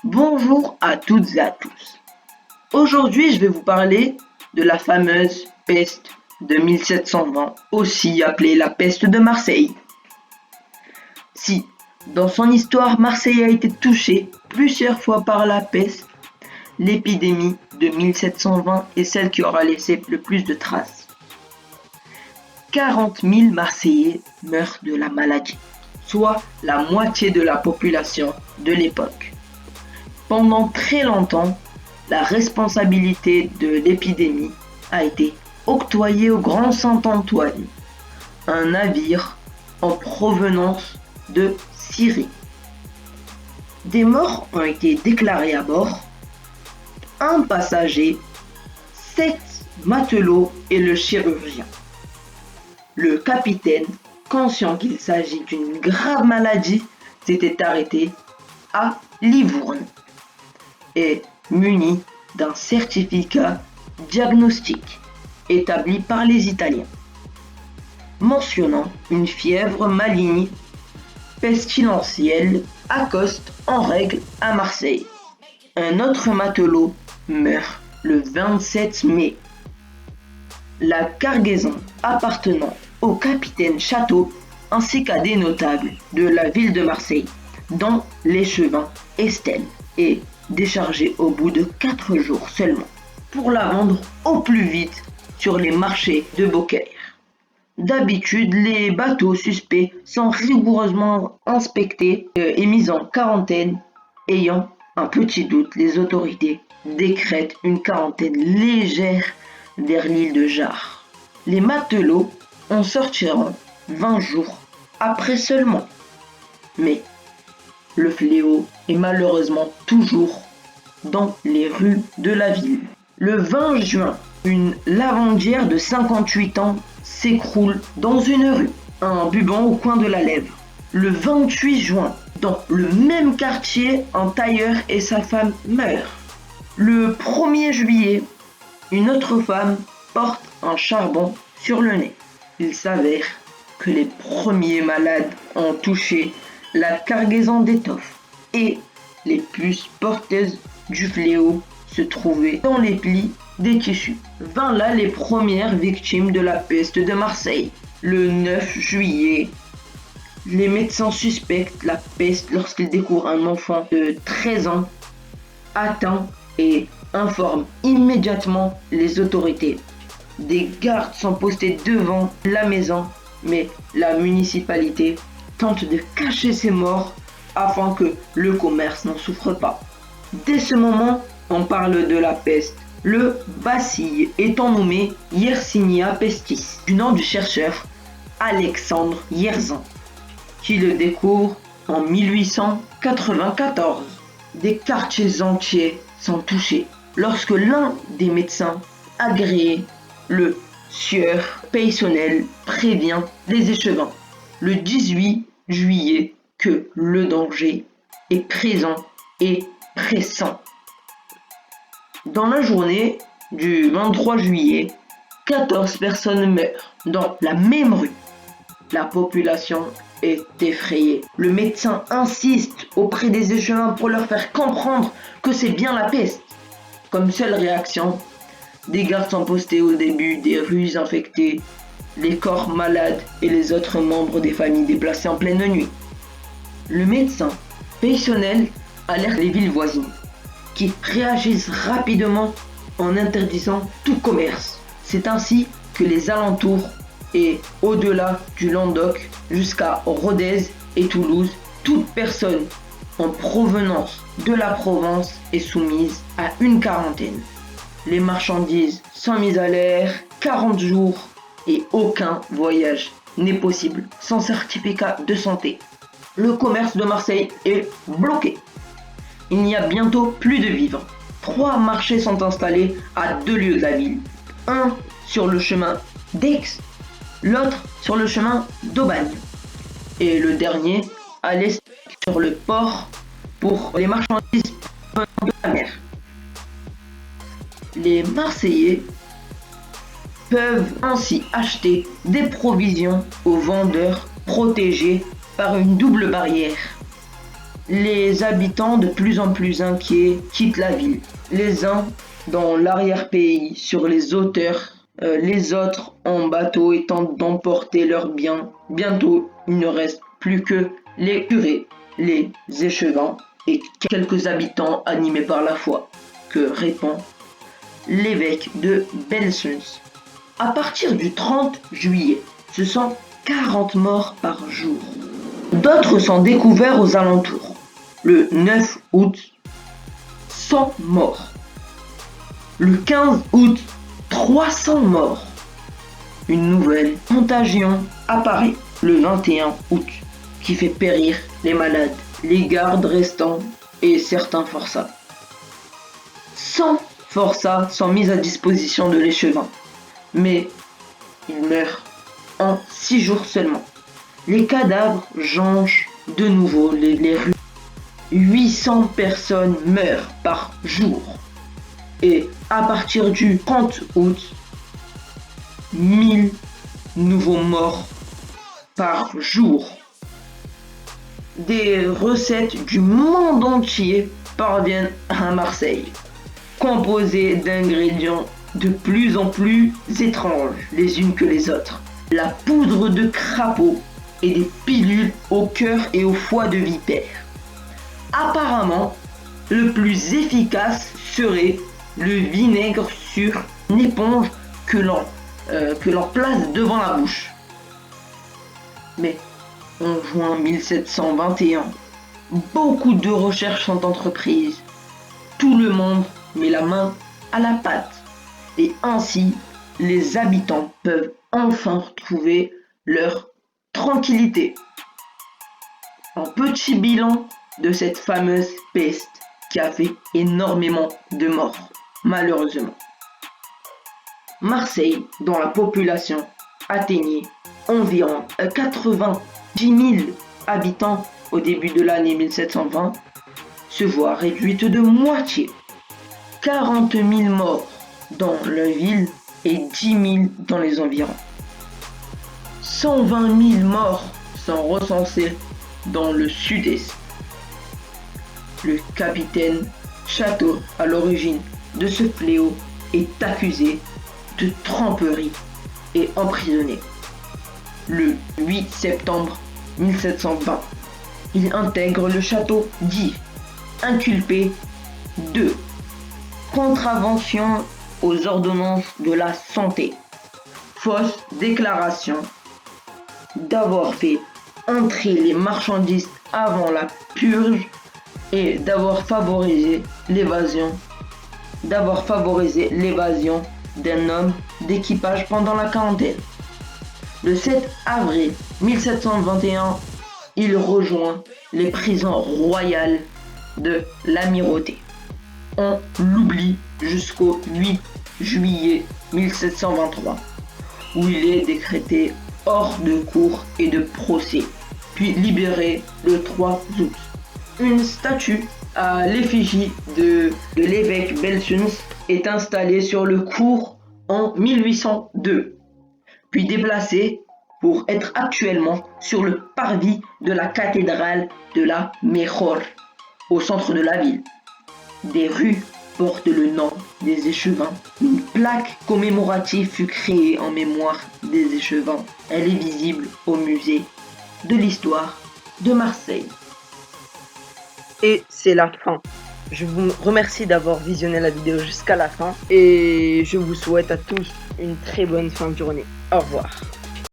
Bonjour à toutes et à tous. Aujourd'hui, je vais vous parler de la fameuse peste de 1720, aussi appelée la peste de Marseille. Si, dans son histoire, Marseille a été touchée plusieurs fois par la peste, l'épidémie de 1720 est celle qui aura laissé le plus de traces. 40 000 Marseillais meurent de la maladie, soit la moitié de la population de l'époque. Pendant très longtemps, la responsabilité de l'épidémie a été octroyée au Grand Saint-Antoine, un navire en provenance de Syrie. Des morts ont été déclarés à bord, un passager, 7 matelots et le chirurgien. Le capitaine, conscient qu'il s'agit d'une grave maladie, s'était arrêté à Livourne et muni d'un certificat diagnostic établi par les Italiens, mentionnant une fièvre maligne pestilentielle accoste en règle à Marseille. Un autre matelot meurt le 27 mai. La cargaison appartenant au capitaine Château ainsi qu'à des notables de la ville de Marseille, dont l'échevin Estelle, est déchargée au bout de 4 jours seulement, pour la vendre au plus vite sur les marchés de Beaucaire. D'habitude, les bateaux suspects sont rigoureusement inspectés et mis en quarantaine. Ayant un petit doute, les autorités décrètent une quarantaine légère vers l'île de Jard. Les matelots en sortiront 20 jours après seulement. Mais le fléau est malheureusement toujours dans les rues de la ville. Le 20 juin, une lavandière de 58 ans s'écroule dans une rue, en buvant au coin de la lèvre. Le 28 juin, dans le même quartier, un tailleur et sa femme meurent. Le 1er juillet, une autre femme porte un charbon sur le nez. Il s'avère que les premiers malades ont touché la cargaison d'étoffe et les puces porteuses du fléau se trouvaient dans les plis des tissus. Vinrent là les premières victimes de la peste de Marseille. Le 9 juillet, les médecins suspectent la peste lorsqu'ils découvrent un enfant de 13 ans atteint et informent immédiatement les autorités. Des gardes sont postés devant la maison, mais la municipalité tente de cacher ses morts afin que le commerce n'en souffre pas. Dès ce moment, on parle de la peste, le bacille étant nommé Yersinia pestis, du nom du chercheur Alexandre Yersin, qui le découvre en 1894. Des quartiers entiers sont touchés lorsque l'un des médecins agréés, le sieur Peysonnel, prévient les échevins le 18 juillet que le danger est présent et pressant. Dans la journée du 23 juillet, 14 personnes meurent dans la même rue. La population est effrayée. Le médecin insiste auprès des échevins pour leur faire comprendre que c'est bien la peste. Comme seule réaction, des gardes sont postés au début des rues infectées, les corps malades et les autres membres des familles déplacés en pleine nuit. Le médecin Peysonnel alerte les villes voisines, qui réagissent rapidement en interdisant tout commerce. C'est ainsi que les alentours et au-delà du Languedoc jusqu'à Rodez et Toulouse, toute personne en provenance de la Provence est soumise à une quarantaine. Les marchandises sont mises à l'air 40 jours et aucun voyage n'est possible sans certificat de santé. Le commerce de Marseille est bloqué. Il n'y a bientôt plus de vivres. 3 marchés sont installés à 2 lieues de la ville. Un sur le chemin d'Aix, l'autre sur le chemin d'Aubagne. Et le dernier à l'est sur le port pour les marchandises venant de la mer. Les Marseillais peuvent ainsi acheter des provisions aux vendeurs protégés par une double barrière. Les habitants, de plus en plus inquiets, quittent la ville. Les uns dans l'arrière-pays, sur les hauteurs, les autres en bateau et tentent d'emporter leurs biens. Bientôt, il ne reste plus que les curés, les échevins et quelques habitants animés par la foi, que répand l'évêque de Belsunce. À partir du 30 juillet, ce sont 40 morts par jour. D'autres sont découverts aux alentours. Le 9 août, 100 morts. Le 15 août, 300 morts. Une nouvelle contagion apparaît le 21 août qui fait périr les malades, les gardes restants et certains forçats. 100 forçats sont mis à disposition de l'échevin, mais ils meurent en 6 jours seulement. Les cadavres jonchent de nouveau les rues. 800 personnes meurent par jour. Et à partir du 30 août, 1000 nouveaux morts par jour. Des recettes du monde entier parviennent à Marseille, composées d'ingrédients de plus en plus étranges les unes que les autres. La poudre de crapaud et des pilules au cœur et au foie de vipère. Apparemment, le plus efficace serait le vinaigre sur une éponge que l'on place devant la bouche. Mais en juin 1721, beaucoup de recherches sont entreprises. Tout le monde met la main à la pâte. Et ainsi, les habitants peuvent enfin retrouver leur tranquillité. Un petit bilan de cette fameuse peste qui a fait énormément de morts, malheureusement. Marseille, dont la population atteignait environ 90 000 habitants au début de l'année 1720, se voit réduite de moitié. 40 000 morts dans la ville et 10 000 dans les environs. 120 000 morts sont recensés dans le sud-est. Le capitaine Château, à l'origine de ce fléau, est accusé de tromperie et emprisonné. Le 8 septembre 1720, il intègre le château d'If, inculpé de contravention aux ordonnances de la santé, fausse déclaration, d'avoir fait entrer les marchandises avant la purge et d'avoir favorisé l'évasion d'un homme d'équipage pendant la quarantaine. Le 7 avril 1721, il rejoint les prisons royales de l'Amirauté. On l'oublie jusqu'au 8 juillet 1723, où il est décrété hors de cour et de procès, puis libéré le 3 août. Une statue à l'effigie de l'évêque Belsunce est installée sur le cours en 1802, puis déplacée pour être actuellement sur le parvis de la cathédrale de la Mejor, au centre de la ville. Des rues portent le nom des échevins. Une plaque commémorative fut créée en mémoire des échevins. Elle est visible au musée de l'histoire de Marseille. Et c'est la fin. Je vous remercie d'avoir visionné la vidéo jusqu'à la fin et je vous souhaite à tous une très bonne fin de journée. Au revoir.